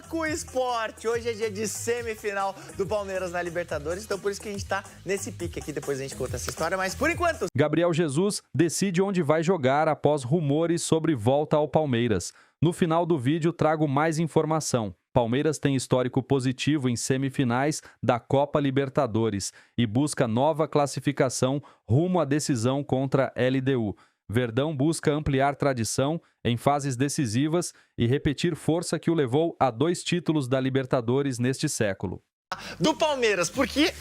Porco Esporte. Hoje é dia de semifinal do Palmeiras na Libertadores, então por isso que a gente tá nesse pique aqui, depois a gente conta essa história, mas por enquanto... Gabriel Jesus decide onde vai jogar após rumores sobre volta ao Palmeiras. No final do vídeo trago mais informação. Palmeiras tem histórico positivo em semifinais da Copa Libertadores e busca nova classificação rumo à decisão contra a LDU. Verdão busca ampliar tradição em fases decisivas e repetir força que o levou a 2 títulos da Libertadores neste século. Do Palmeiras, porque...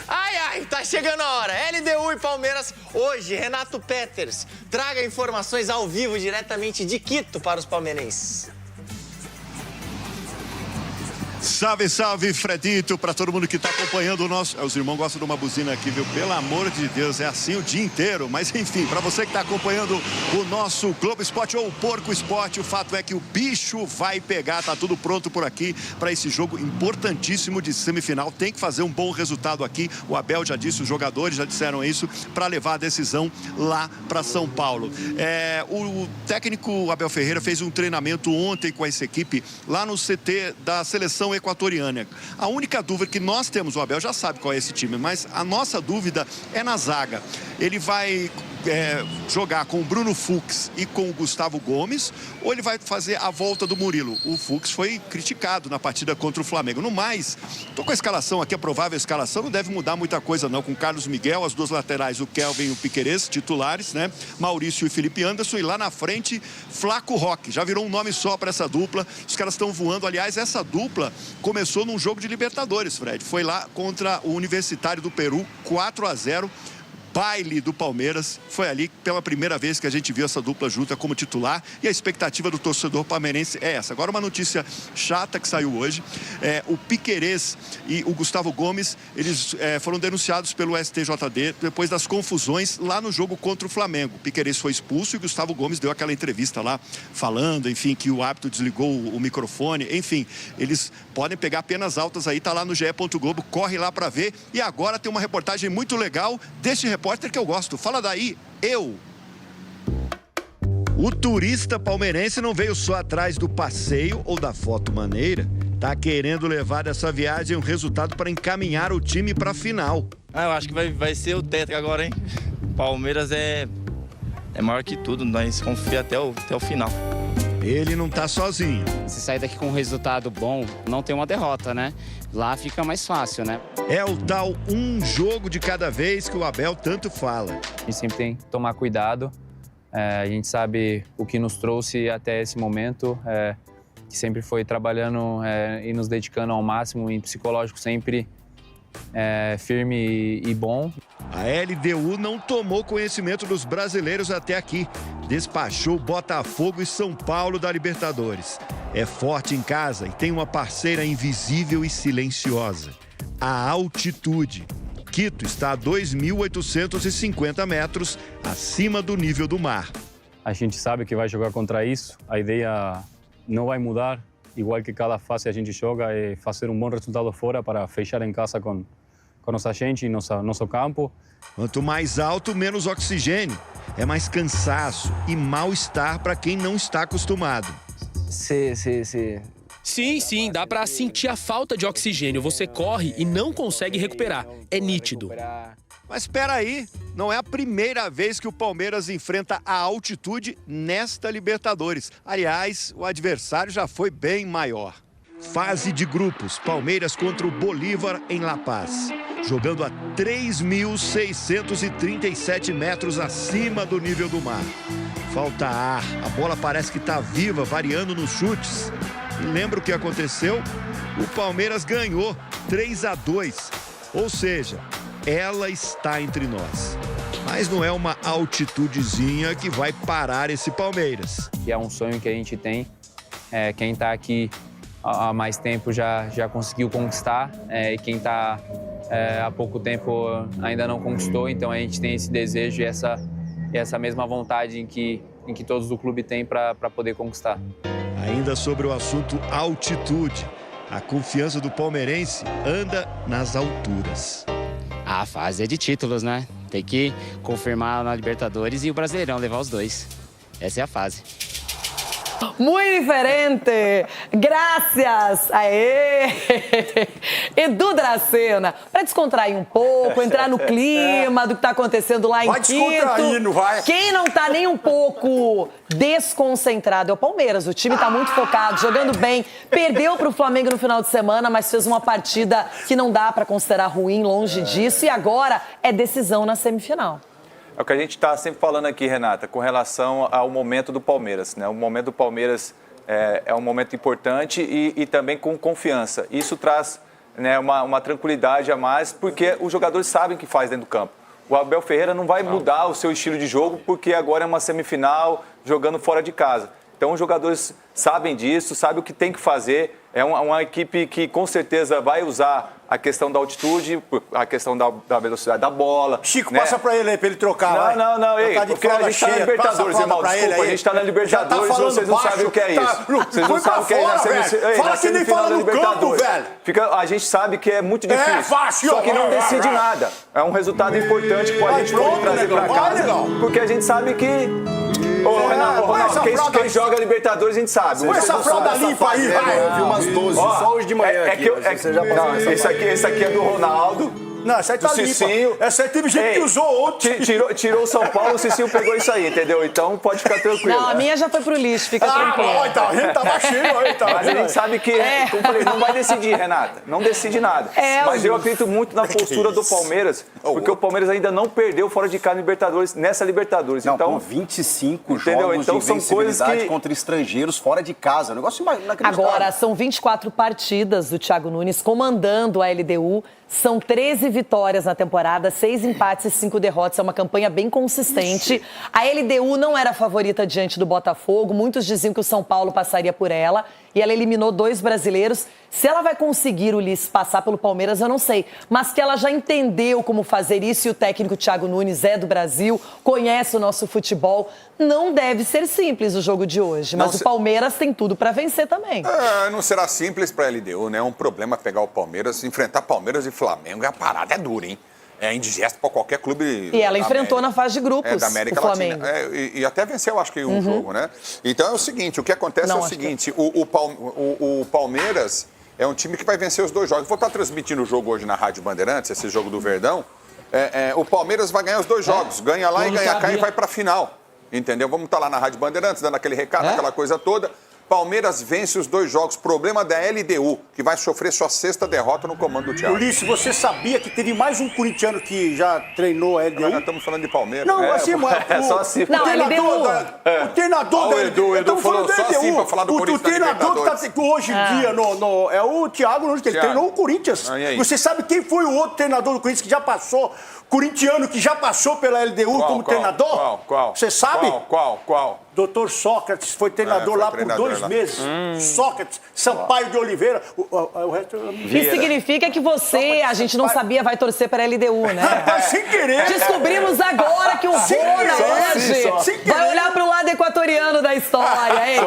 Ai, tá chegando a hora. LDU e Palmeiras hoje. Renato Peters, traga informações ao vivo diretamente de Quito para os palmeirenses. Salve, salve, Fredito, para todo mundo que está acompanhando o nosso... Os irmãos gostam de uma buzina aqui, viu? Pelo amor de Deus, é assim o dia inteiro. Mas, enfim, para você que está acompanhando o nosso Globo Esporte ou o Porco Esporte, o fato é que o bicho vai pegar. Tá tudo pronto por aqui para esse jogo importantíssimo de semifinal. Tem que fazer um bom resultado aqui. O Abel já disse, os jogadores já disseram isso, para levar a decisão lá para São Paulo. O técnico Abel Ferreira fez um treinamento ontem com essa equipe lá no CT da seleção equatoriana. A única dúvida que nós temos, o Abel já sabe qual é esse time, mas a nossa dúvida é na zaga. Ele vai jogar com o Bruno Fux e com o Gustavo Gomes, ou ele vai fazer a volta do Murilo? O Fux foi criticado na partida contra o Flamengo. No mais, tô com a escalação aqui, a provável escalação, não deve mudar muita coisa não, com Carlos Miguel, as duas laterais, o Kelvin e o Piquerez, titulares, né? Maurício e Felipe Anderson, e lá na frente, Flaco Roque. Já virou um nome só para essa dupla, os caras estão voando. Aliás, essa dupla começou num jogo de Libertadores, Fred. Foi lá contra o Universitário do Peru, 4-0. Baile do Palmeiras, foi ali pela primeira vez que a gente viu essa dupla junta como titular, e a expectativa do torcedor palmeirense é essa. Agora uma notícia chata que saiu hoje, o Piquerez e o Gustavo Gomes, eles foram denunciados pelo STJD depois das confusões lá no jogo contra o Flamengo. O Piquerez foi expulso e o Gustavo Gomes deu aquela entrevista lá, falando, enfim, que o árbitro desligou o microfone, enfim, eles podem pegar penas altas aí, tá lá no GE. Globo, corre lá para ver, e agora tem uma reportagem muito legal deste repórter que eu gosto. Fala daí, O turista palmeirense não veio só atrás do passeio ou da foto maneira. Tá querendo levar dessa viagem um resultado para encaminhar o time para a final. Eu acho que vai ser o tetra agora, hein? Palmeiras é maior que tudo, nós confiamos até o final. Ele não tá sozinho. Se sair daqui com um resultado bom, não tem uma derrota, né? Lá fica mais fácil, né? É o tal um jogo de cada vez que o Abel tanto fala. A gente sempre tem que tomar cuidado. A gente sabe o que nos trouxe até esse momento, que sempre foi trabalhando e nos dedicando ao máximo, em psicológico sempre firme e bom. A LDU não tomou conhecimento dos brasileiros até aqui. Despachou Botafogo e São Paulo da Libertadores. É forte em casa e tem uma parceira invisível e silenciosa: a altitude. Quito está a 2.850 metros acima do nível do mar. A gente sabe que vai jogar contra isso, a ideia não vai mudar. Igual que cada fase a gente joga, é fazer um bom resultado fora para fechar em casa com nossa gente e nosso campo. Quanto mais alto, menos oxigênio. É mais cansaço e mal-estar para quem não está acostumado. Sim, dá pra sentir a falta de oxigênio. Você corre e não consegue recuperar. É nítido. Mas espera aí, não é a primeira vez que o Palmeiras enfrenta a altitude nesta Libertadores. Aliás, o adversário já foi bem maior. Fase de grupos, Palmeiras contra o Bolívar em La Paz. Jogando a 3.637 metros acima do nível do mar. Falta ar, a bola parece que está viva, variando nos chutes. E lembra o que aconteceu? O Palmeiras ganhou 3-2. Ou seja, ela está entre nós. Mas não é uma altitudezinha que vai parar esse Palmeiras. Que é um sonho que a gente tem. Quem está aqui há mais tempo já conseguiu conquistar. E quem está há pouco tempo ainda não conquistou. Então a gente tem esse desejo e essa mesma vontade em que todos do clube têm para poder conquistar. Ainda sobre o assunto altitude, a confiança do palmeirense anda nas alturas. A fase é de títulos, né? Tem que confirmar na Libertadores e o Brasileirão, levar os dois. Essa é a fase. Muito diferente. Graças. Aê. Edu Dracena. Para descontrair um pouco, entrar no clima do que está acontecendo lá em Vai Quito. descontrair, não vai? Quem não tá nem um pouco desconcentrado é o Palmeiras. O time tá muito focado, jogando bem. Perdeu pro Flamengo no final de semana, mas fez uma partida que não dá para considerar ruim, longe disso. E agora é decisão na semifinal. É o que a gente está sempre falando aqui, Renata, com relação ao momento do Palmeiras, né? O momento do Palmeiras é um momento importante e também com confiança. Isso traz, né, uma tranquilidade a mais, porque os jogadores sabem o que faz dentro do campo. O Abel Ferreira não vai mudar o seu estilo de jogo, porque agora é uma semifinal jogando fora de casa. Então os jogadores sabem disso, sabem o que tem que fazer. É uma equipe que com certeza vai usar a questão da altitude, a questão da velocidade da bola. Chico, né? passa pra ele aí, pra ele trocar. Não, ei, porque a gente tá na Libertadores, irmão, desculpa, a gente tá na Libertadores, vocês não sabem o que é isso. Vocês não sabem o que é na semifinal. Fala que nem fala no campo, velho. A gente sabe que é muito difícil, fácil, só que não decide nada. É um resultado importante que a gente pode trazer pra casa, porque a gente sabe que... Ronaldo, quem joga Libertadores a gente sabe. Põe essa fralda limpa aí, vai. Eu vi umas 12, só hoje de manhã aqui. Você já passou esse aqui é do Ronaldo. Não, essa aí tá limpa. Cicinho. Essa aí teve gente que usou ontem. Tirou o São Paulo, o Cicinho pegou isso aí, entendeu? Então pode ficar tranquilo. Não, a minha já foi pro lixo, fica tranquilo. Então, a gente tava cheio aí, tá? Mas a gente sabe que, como eu falei, não vai decidir, Renata. Não decide nada. Mas eu acredito muito na postura do Palmeiras, porque o Palmeiras ainda não perdeu fora de casa nessa Libertadores. Não, então, com 25 entendeu? jogos Então, de são coisas invencibilidade que... contra estrangeiros fora de casa. Um negócio inacreditável. Agora, são 24 partidas do Thiago Nunes comandando a LDU. São 13 vitórias na temporada, 6 empates e 5 derrotas. É uma campanha bem consistente. A LDU não era a favorita diante do Botafogo. Muitos diziam que o São Paulo passaria por ela. E ela eliminou 2 brasileiros. Se ela vai conseguir, Ulisses, passar pelo Palmeiras, eu não sei. Mas que ela já entendeu como fazer isso e o técnico Thiago Nunes é do Brasil, conhece o nosso futebol. Não deve ser simples o jogo de hoje. Mas o Palmeiras tem tudo para vencer também. Não será simples para a LDU, né? É um problema pegar o Palmeiras, enfrentar Palmeiras e Flamengo. A parada é dura, hein? É indigesto para qualquer clube. E ela enfrentou na fase de grupos da América o Flamengo. Latina. E até venceu, acho que, um jogo, né? Então é o seguinte, o que acontece é o seguinte, o Palmeiras é um time que vai vencer os 2 jogos. Vou estar transmitindo o jogo hoje na Rádio Bandeirantes, esse jogo do Verdão. O Palmeiras vai ganhar os 2 jogos. Ganha lá e ganha cá e vai para a final. Entendeu? Vamos estar lá na Rádio Bandeirantes, dando aquele recado, aquela coisa toda. Palmeiras vence os 2 jogos. Problema da LDU, que vai sofrer sua 6ª derrota no comando do Thiago. Ulisses, você sabia que teve mais um corintiano que já treinou a LDU? Nós estamos falando de Palmeiras. Não, assim, só assim. O treinador da LDU. O Edu falou só assim para falar do Corinthians. O treinador que está hoje em dia é o Thiago Nunes, que ele treinou o Corinthians. Você sabe quem foi o outro treinador do Corinthians que já passou, corintiano que já passou pela LDU como treinador? Qual? Você sabe? Qual? Doutor Sócrates foi treinador lá por 2 meses. Sócrates, Sampaio de Oliveira. O resto Isso significa que você, a gente não sabia, vai torcer para a LDU, né? Sem querer. Descobrimos agora que o Rona hoje vai olhar para o lado equatoriano da história, hein?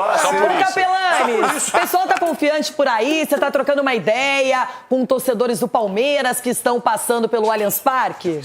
Capelanes, o pessoal tá confiante por aí, você tá trocando uma ideia com torcedores do Palmeiras que estão passando pelo Allianz Parque?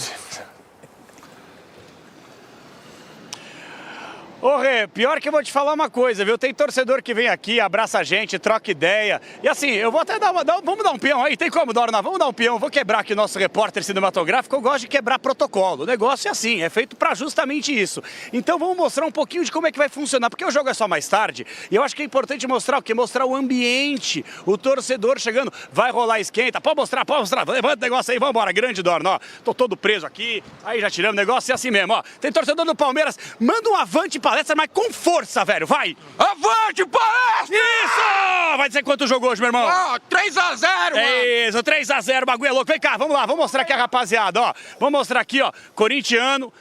Ô, Rê, pior que eu vou te falar uma coisa, viu? Tem torcedor que vem aqui, abraça a gente, troca ideia. E assim, eu vou até vamos dar um peão aí, tem como, Dorna? Vamos dar um peão, vou quebrar aqui o nosso repórter cinematográfico, eu gosto de quebrar protocolo. O negócio é assim, é feito pra justamente isso. Então vamos mostrar um pouquinho de como é que vai funcionar, porque o jogo é só mais tarde, e eu acho que é importante mostrar o quê? Mostrar o ambiente, o torcedor chegando, vai rolar esquenta, pode mostrar, levanta o negócio aí, vambora, grande Dorna, ó. Tô todo preso aqui, aí já tiramos o negócio, é assim mesmo, ó. Tem torcedor do Palmeiras, manda um avante palestra, mas com força, velho, vai! Avante, palestra! Isso! Vai dizer quanto jogou hoje, meu irmão? 3-0, mano! É isso, 3-0, o bagulho é louco. Vem cá, vamos lá, vamos mostrar aqui a rapaziada, ó. Vamos mostrar aqui, ó, corintiano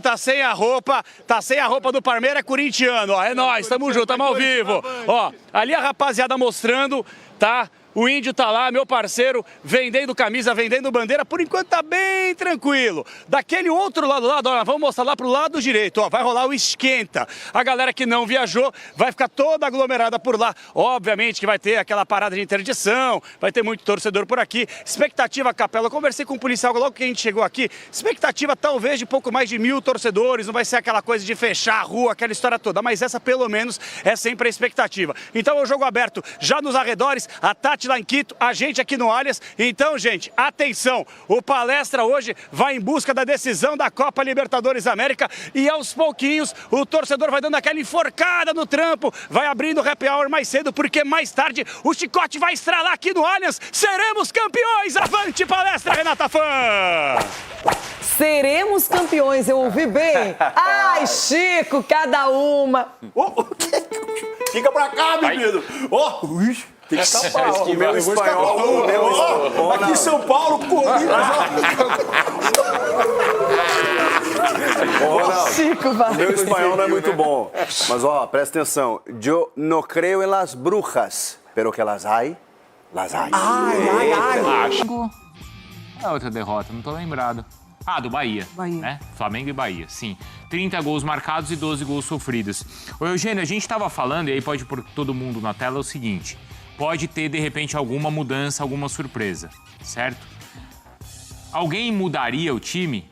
tá sem a roupa do Palmeiras, é corintiano, ó. É nóis, tamo junto, tamo ao vivo. Ó, ali a rapaziada mostrando, tá? O Índio tá lá, meu parceiro, vendendo camisa, vendendo bandeira. Por enquanto tá bem tranquilo. Daquele outro lado lá, ó, vamos mostrar lá pro lado direito, ó, vai rolar o esquenta. A galera que não viajou vai ficar toda aglomerada por lá. Obviamente que vai ter aquela parada de interdição, vai ter muito torcedor por aqui. Expectativa, Capela, eu conversei com o policial logo que a gente chegou aqui. Expectativa talvez de pouco mais de 1000 torcedores, não vai ser aquela coisa de fechar a rua, aquela história toda, mas essa pelo menos é sempre a expectativa. Então é o jogo aberto já nos arredores, a Tati lá em Quito, a gente aqui no Allianz. Então, gente, atenção, o Palestra hoje vai em busca da decisão da Copa Libertadores América e aos pouquinhos o torcedor vai dando aquela enforcada no trampo, vai abrindo o happy hour mais cedo, porque mais tarde o chicote vai estralar aqui no Allianz. Seremos campeões! Avante, Palestra, Renata Fã! Seremos campeões, eu ouvi bem. Ai, Chico, cada uma. Fica pra cá, menino. Tem que escapar. O meu espanhol. Aqui em São Paulo, Corinthians. Chico, vai. Meu espanhol não é muito bom. Mas, ó, presta atenção. Eu não creio em las brujas, pero que las hay, las hay. É outra derrota, não tô lembrado. Ah, do Bahia. Né? Flamengo e Bahia, sim. 30 gols marcados e 12 gols sofridos. Ô, Eugênio, a gente tava falando, e aí pode pôr todo mundo na tela, o seguinte. Pode ter, de repente, alguma mudança, alguma surpresa, certo? Alguém mudaria o time?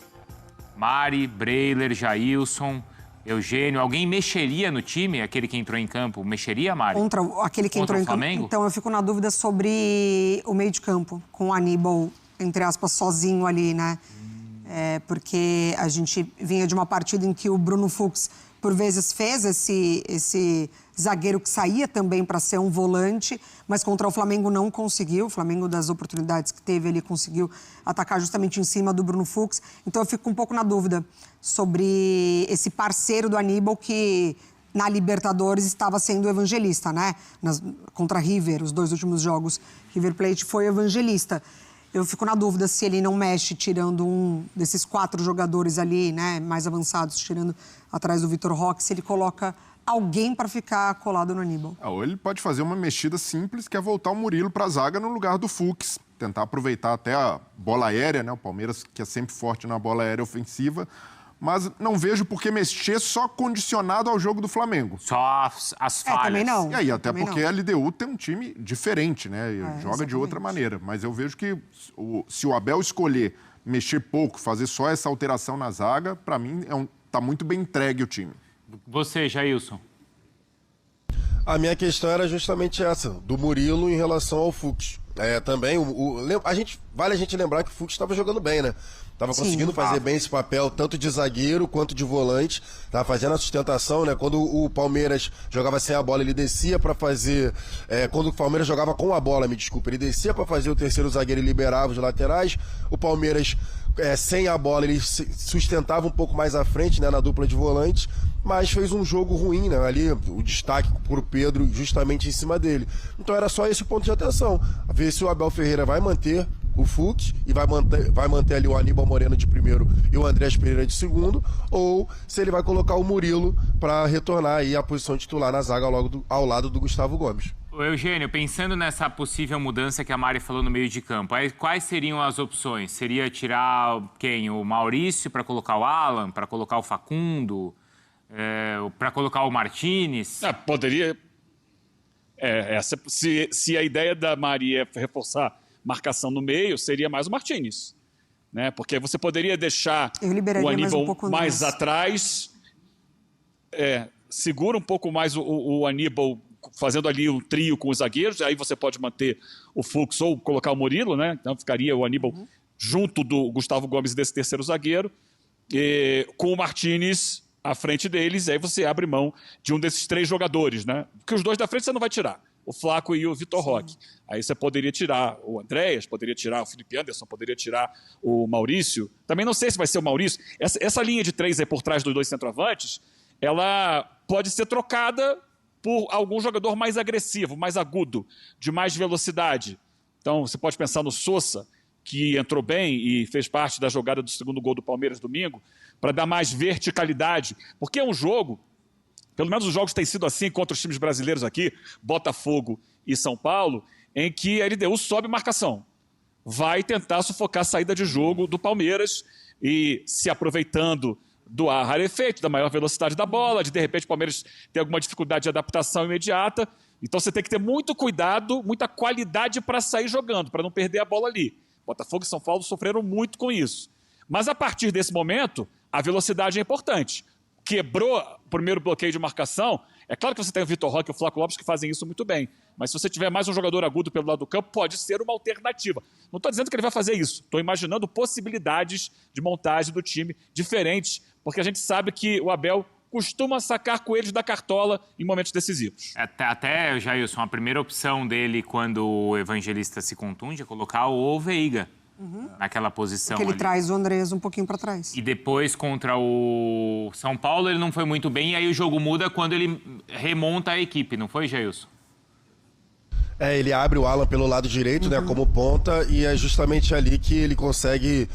Mari, Breiler, Jailson, Eugênio, alguém mexeria no time? Aquele que entrou em campo, mexeria, Mari? Contra aquele que entrou em campo. Então, eu fico na dúvida sobre o meio de campo, com o Aníbal, entre aspas, sozinho ali, né? Porque a gente vinha de uma partida em que o Bruno Fux, por vezes, fez esse zagueiro que saía também para ser um volante, mas contra o Flamengo não conseguiu. O Flamengo, das oportunidades que teve, ele conseguiu atacar justamente em cima do Bruno Fux. Então eu fico um pouco na dúvida sobre esse parceiro do Aníbal que na Libertadores estava sendo evangelista, né? Contra River, os 2 últimos jogos, River Plate foi evangelista. Eu fico na dúvida se ele não mexe tirando um desses 4 jogadores ali, né, mais avançados, tirando atrás do Vitor Roque, se ele coloca alguém para ficar colado no Aníbal. Ou ele pode fazer uma mexida simples, que é voltar o Murilo para a zaga no lugar do Fux. Tentar aproveitar até a bola aérea, né? O Palmeiras, que é sempre forte na bola aérea ofensiva. Mas não vejo por que mexer só condicionado ao jogo do Flamengo. Só as falhas. Também não. E aí, até também porque não. a LDU tem um time diferente, né? Joga exatamente. de outra maneira. Mas eu vejo que se o Abel escolher mexer pouco, fazer só essa alteração na zaga, para mim tá muito bem entregue o time. Você, Jailson. A minha questão era justamente essa, do Murilo em relação ao Fux. Também, vale a gente lembrar que o Fux estava jogando bem, né? Estava conseguindo fazer bem esse papel, tanto de zagueiro quanto de volante. Estava fazendo a sustentação, né? Quando o Palmeiras jogava sem a bola, ele descia para fazer... quando o Palmeiras jogava com a bola, me desculpa, ele descia para fazer o terceiro zagueiro e liberava os laterais. O Palmeiras, sem a bola, ele sustentava um pouco mais à frente, né? Na dupla de volantes. Mas fez um jogo ruim, né? Ali, o destaque pro Pedro justamente em cima dele. Então era só esse ponto de atenção. Ver se o Abel Ferreira vai manter o Fux e vai manter ali o Aníbal Moreno de primeiro e o Andrés Pereira de segundo, ou se ele vai colocar o Murilo para retornar aí à posição titular na zaga ao lado do Gustavo Gomes. Ô, Eugênio, pensando nessa possível mudança que a Mari falou no meio de campo, quais seriam as opções? Seria tirar quem? O Maurício para colocar o Alan, para colocar o Facundo, para colocar o Martínez? Poderia. Se a ideia da Mari é reforçar marcação no meio, seria mais o Martínez, né? Porque você poderia deixar o Aníbal mais atrás, segura um pouco mais o Aníbal, fazendo ali um trio com os zagueiros, aí você pode manter o Fux ou colocar o Murilo, né? Então ficaria o Aníbal junto do Gustavo Gomes, desse terceiro zagueiro, com o Martínez à frente deles, aí você abre mão de um desses 3 jogadores, né? Porque os 2 da frente você não vai tirar. O Flaco e o Vitor Roque. Aí você poderia tirar o Andréas, poderia tirar o Felipe Anderson, poderia tirar o Maurício. Também não sei se vai ser o Maurício. Essa linha de 3 aí por trás dos 2 centroavantes, ela pode ser trocada por algum jogador mais agressivo, mais agudo, de mais velocidade. Então, você pode pensar no Sousa, que entrou bem e fez parte da jogada do segundo gol do Palmeiras domingo, para dar mais verticalidade. Porque é um jogo... Pelo menos os jogos têm sido assim contra os times brasileiros aqui, Botafogo e São Paulo, em que a LDU sobe marcação. Vai tentar sufocar a saída de jogo do Palmeiras e se aproveitando do ar rarefeito, da maior velocidade da bola, de repente o Palmeiras ter alguma dificuldade de adaptação imediata. Então você tem que ter muito cuidado, muita qualidade para sair jogando, para não perder a bola ali. Botafogo e São Paulo sofreram muito com isso. Mas a partir desse momento, a velocidade é importante. Quebrou o primeiro bloqueio de marcação. É claro que você tem o Vitor Roque e o Flaco Lopes que fazem isso muito bem. Mas se você tiver mais um jogador agudo pelo lado do campo, pode ser uma alternativa. Não estou dizendo que ele vai fazer isso. Estou imaginando possibilidades de montagem do time diferentes, porque a gente sabe que o Abel costuma sacar coelhos da cartola em momentos decisivos. Até, Jailson, a primeira opção dele quando o Evangelista se contunde é colocar o Veiga naquela posição. Porque ele ali traz o Andrés um pouquinho para trás. E depois, contra o São Paulo, ele não foi muito bem, e aí o jogo muda quando ele remonta a equipe, não foi, Jailson? Ele abre o Alan pelo lado direito, né, como ponta, e é justamente ali que ele consegue,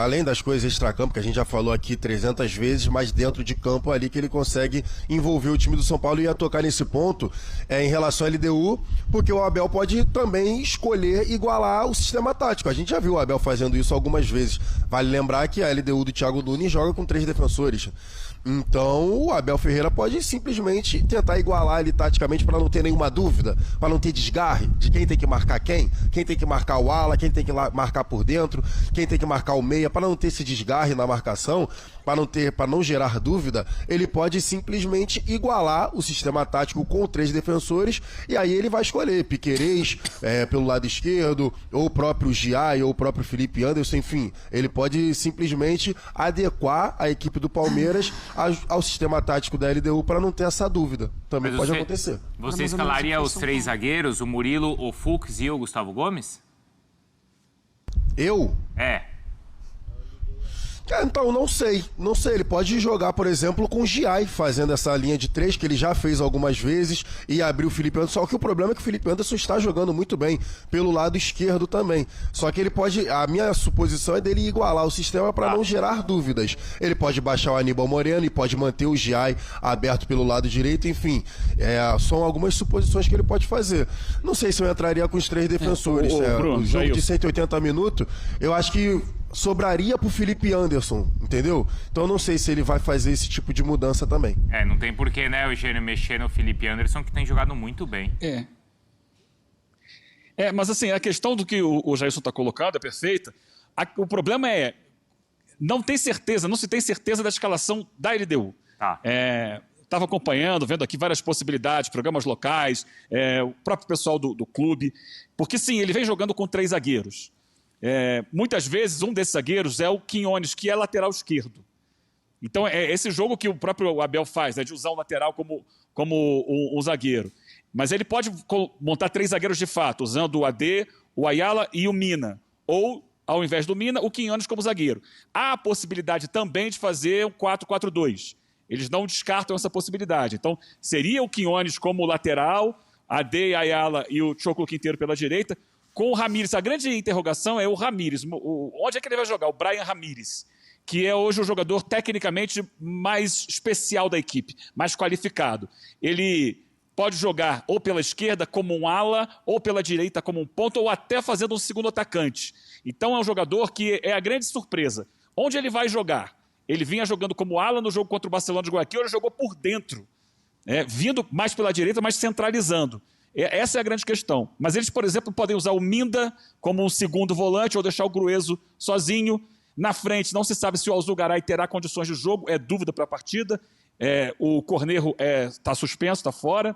além das coisas extracampo, que a gente já falou aqui 300 vezes, mas dentro de campo ali que ele consegue envolver o time do São Paulo. E ia tocar nesse ponto em relação à LDU, porque o Abel pode também escolher igualar o sistema tático. A gente já viu o Abel fazendo isso algumas vezes. Vale lembrar que a LDU do Thiago Nunes joga com 3 defensores. Então, o Abel Ferreira pode simplesmente tentar igualar ele taticamente para não ter nenhuma dúvida, para não ter desgarre de quem tem que marcar quem tem que marcar o ala, quem tem que marcar por dentro, quem tem que marcar o meia, para não ter esse desgarre na marcação, para não gerar dúvida. Ele pode simplesmente igualar o sistema tático com 3 defensores, e aí ele vai escolher Piquerez pelo lado esquerdo, ou o próprio Giai, ou o próprio Felipe Anderson, enfim. Ele pode simplesmente adequar a equipe do Palmeiras ao sistema tático da LDU para não ter essa dúvida. Também pode acontecer. Você escalaria os 3 zagueiros, o Murilo, o Fux e o Gustavo Gomes? Eu? Então, não sei. Ele pode jogar, por exemplo, com o Giai, fazendo essa linha de 3, que ele já fez algumas vezes, e abrir o Felipe Anderson. Só que o problema é que o Felipe Anderson está jogando muito bem pelo lado esquerdo também. Só que ele pode... A minha suposição é dele igualar o sistema para não gerar dúvidas. Ele pode baixar o Aníbal Moreno e pode manter o Giai aberto pelo lado direito. Enfim, são algumas suposições que ele pode fazer. Não sei se eu entraria com os 3 defensores. Bruno, o jogo de 180 minutos, eu acho que sobraria pro Felipe Anderson, entendeu? Então eu não sei se ele vai fazer esse tipo de mudança também. Não tem porquê, né, Eugênio, mexer no Felipe Anderson, que tem jogado muito bem. Mas assim, a questão do que o Jailson está colocando é perfeita. O problema não se tem certeza da escalação da LDU. Estava acompanhando, vendo aqui várias possibilidades, programas locais, o próprio pessoal do clube, porque sim, ele vem jogando com 3 zagueiros. Muitas vezes um desses zagueiros é o Quinones, que é lateral esquerdo. Então é esse jogo que o próprio Abel faz, de usar o lateral como um zagueiro. Mas ele pode montar 3 zagueiros de fato, usando o AD, o Ayala e o Mina. Ou, ao invés do Mina, o Quinones como zagueiro. Há a possibilidade também de fazer um 4-4-2. Eles não descartam essa possibilidade. Então seria o Quinones como lateral, AD, Ayala e o Choclo Quinteiro pela direita, com o Ramírez. A grande interrogação é o Ramírez. Onde é que ele vai jogar? O Brian Ramírez, que é hoje o jogador tecnicamente mais especial da equipe, mais qualificado. Ele pode jogar ou pela esquerda como um ala, ou pela direita como um ponta, ou até fazendo um segundo atacante. Então é um jogador que é a grande surpresa. Onde ele vai jogar? Ele vinha jogando como ala no jogo contra o Barcelona de Guayaquil, ele jogou por dentro, vindo mais pela direita, mas centralizando. Essa é a grande questão. Mas eles, por exemplo, podem usar o Minda como um segundo volante ou deixar o Gruezo sozinho. Na frente, não se sabe se o Alzugaray terá condições de jogo, é dúvida para a partida. O Cornejo está suspenso, está fora.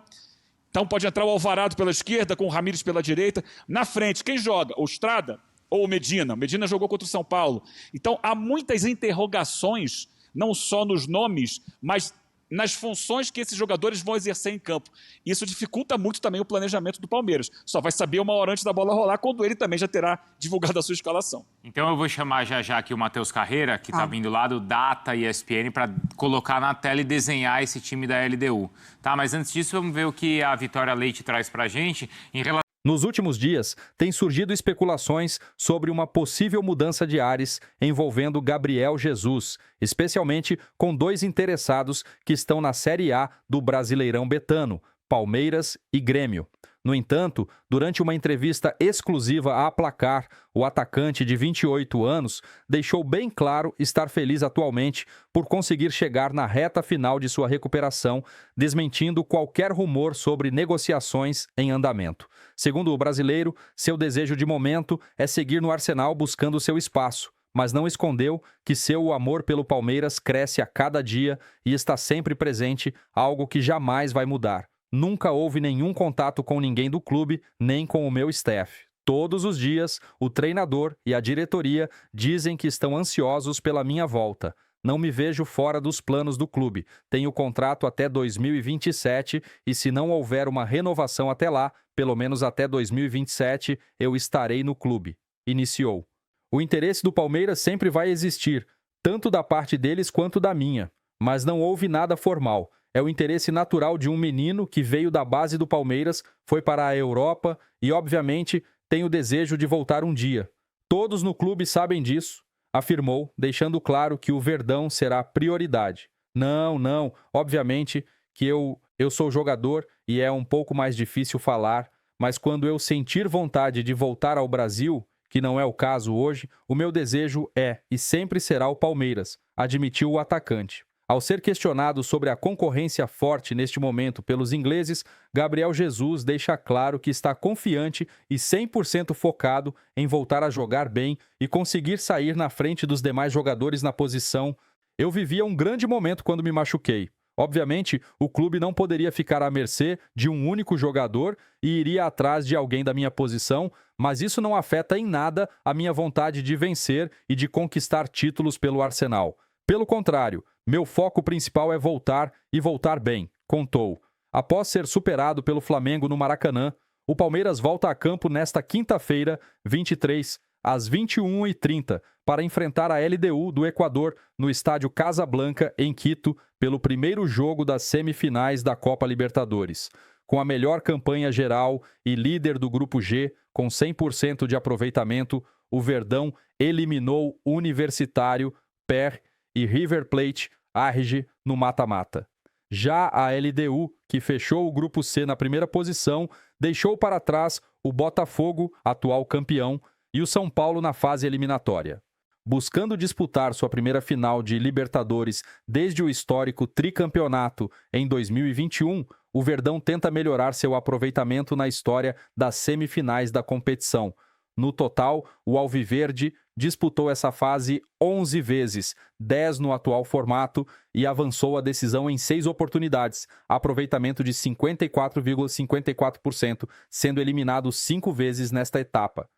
Então pode entrar o Alvarado pela esquerda, com o Ramírez pela direita. Na frente, quem joga? O Estrada ou o Medina? O Medina jogou contra o São Paulo. Então há muitas interrogações, não só nos nomes, mas nas funções que esses jogadores vão exercer em campo. Isso dificulta muito também o planejamento do Palmeiras. Só vai saber uma hora antes da bola rolar, quando ele também já terá divulgado a sua escalação. Então eu vou chamar já aqui o Matheus Carreira, que está vindo lá do Data ESPN, para colocar na tela e desenhar esse time da LDU. Mas antes disso, vamos ver o que a Vitória Leite traz para a gente em relação... Nos últimos dias, têm surgido especulações sobre uma possível mudança de ares envolvendo Gabriel Jesus, especialmente com 2 interessados que estão na Série A do Brasileirão Betano, Palmeiras e Grêmio. No entanto, durante uma entrevista exclusiva à Placar, o atacante de 28 anos deixou bem claro estar feliz atualmente por conseguir chegar na reta final de sua recuperação, desmentindo qualquer rumor sobre negociações em andamento. Segundo o brasileiro, seu desejo de momento é seguir no Arsenal buscando seu espaço, mas não escondeu que seu amor pelo Palmeiras cresce a cada dia e está sempre presente, algo que jamais vai mudar. Nunca houve nenhum contato com ninguém do clube, nem com o meu staff. Todos os dias, o treinador e a diretoria dizem que estão ansiosos pela minha volta. Não me vejo fora dos planos do clube. Tenho contrato até 2027 e se não houver uma renovação até lá, pelo menos até 2027, eu estarei no clube. Iniciou. O interesse do Palmeiras sempre vai existir, tanto da parte deles quanto da minha, mas não houve nada formal. É o interesse natural de um menino que veio da base do Palmeiras, foi para a Europa e, obviamente, tem o desejo de voltar um dia. Todos no clube sabem disso, afirmou, deixando claro que o Verdão será prioridade. Não, obviamente que eu sou jogador e é um pouco mais difícil falar, mas quando eu sentir vontade de voltar ao Brasil, que não é o caso hoje, o meu desejo é e sempre será o Palmeiras, admitiu o atacante. Ao ser questionado sobre a concorrência forte neste momento pelos ingleses, Gabriel Jesus deixa claro que está confiante e 100% focado em voltar a jogar bem e conseguir sair na frente dos demais jogadores na posição. Eu vivia um grande momento quando me machuquei. Obviamente, o clube não poderia ficar à mercê de um único jogador e iria atrás de alguém da minha posição, mas isso não afeta em nada a minha vontade de vencer e de conquistar títulos pelo Arsenal. Pelo contrário, meu foco principal é voltar e voltar bem, contou. Após ser superado pelo Flamengo no Maracanã, o Palmeiras volta a campo nesta quinta-feira, 23, às 21h30, para enfrentar a LDU do Equador no estádio Casablanca, em Quito, pelo primeiro jogo das semifinais da Copa Libertadores. Com a melhor campanha geral e líder do Grupo G, com 100% de aproveitamento, o Verdão eliminou Universitário, PER e River Plate, ARG, no mata-mata. Já a LDU, que fechou o Grupo C na primeira posição, deixou para trás o Botafogo, atual campeão, e o São Paulo na fase eliminatória. Buscando disputar sua primeira final de Libertadores desde o histórico tricampeonato em 2021, o Verdão tenta melhorar seu aproveitamento na história das semifinais da competição. No total, o Alviverde disputou essa fase 11 vezes, 10 no atual formato, e avançou a decisão em 6 oportunidades, aproveitamento de 54,54%, sendo eliminado 5 vezes nesta etapa.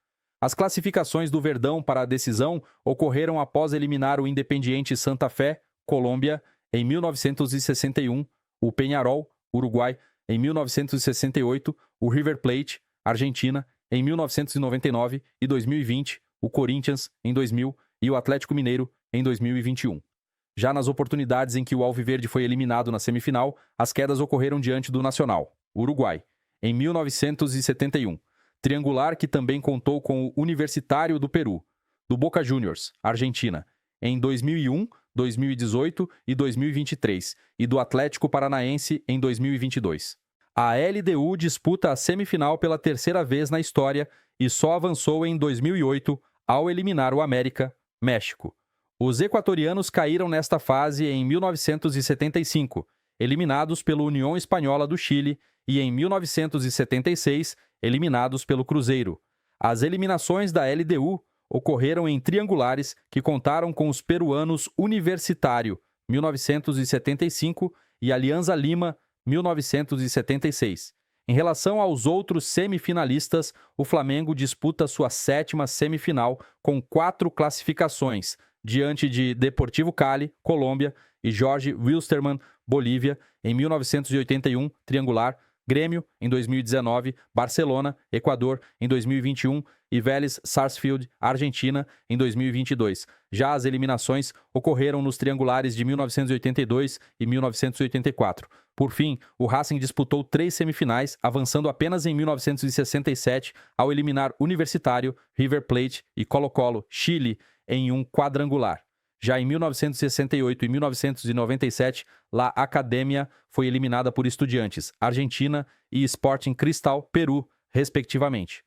As classificações do Verdão para a decisão ocorreram após eliminar o Independiente Santa Fé, Colômbia, em 1961, o Peñarol, Uruguai, em 1968, o River Plate, Argentina, em 1999 e 2020, o Corinthians, em 2000, e o Atlético Mineiro, em 2021. Já nas oportunidades em que o Alviverde foi eliminado na semifinal, as quedas ocorreram diante do Nacional, Uruguai, em 1971. Triangular que também contou com o Universitário do Peru, do Boca Juniors, Argentina, em 2001, 2018 e 2023, e do Atlético Paranaense em 2022. A LDU disputa a semifinal pela terceira vez na história e só avançou em 2008 ao eliminar o América, México. Os equatorianos caíram nesta fase em 1975, eliminados pelo União Espanhola do Chile, e em 1976, eliminados pelo Cruzeiro. As eliminações da LDU ocorreram em triangulares que contaram com os peruanos Universitário, 1975, e Alianza Lima, 1976. Em relação aos outros semifinalistas, o Flamengo disputa sua 7ª semifinal com 4 classificações, diante de Deportivo Cali, Colômbia, e Jorge Wilstermann, Bolívia, em 1981, triangular, Grêmio, em 2019, Barcelona, Equador, em 2021 e Vélez Sarsfield, Argentina, em 2022. Já as eliminações ocorreram nos triangulares de 1982 e 1984. Por fim, o Racing disputou 3 semifinais, avançando apenas em 1967 ao eliminar Universitário, River Plate e Colo-Colo, Chile, em um quadrangular. Já em 1968 e 1997, La Academia foi eliminada por Estudiantes, Argentina e Sporting Cristal, Peru, respectivamente.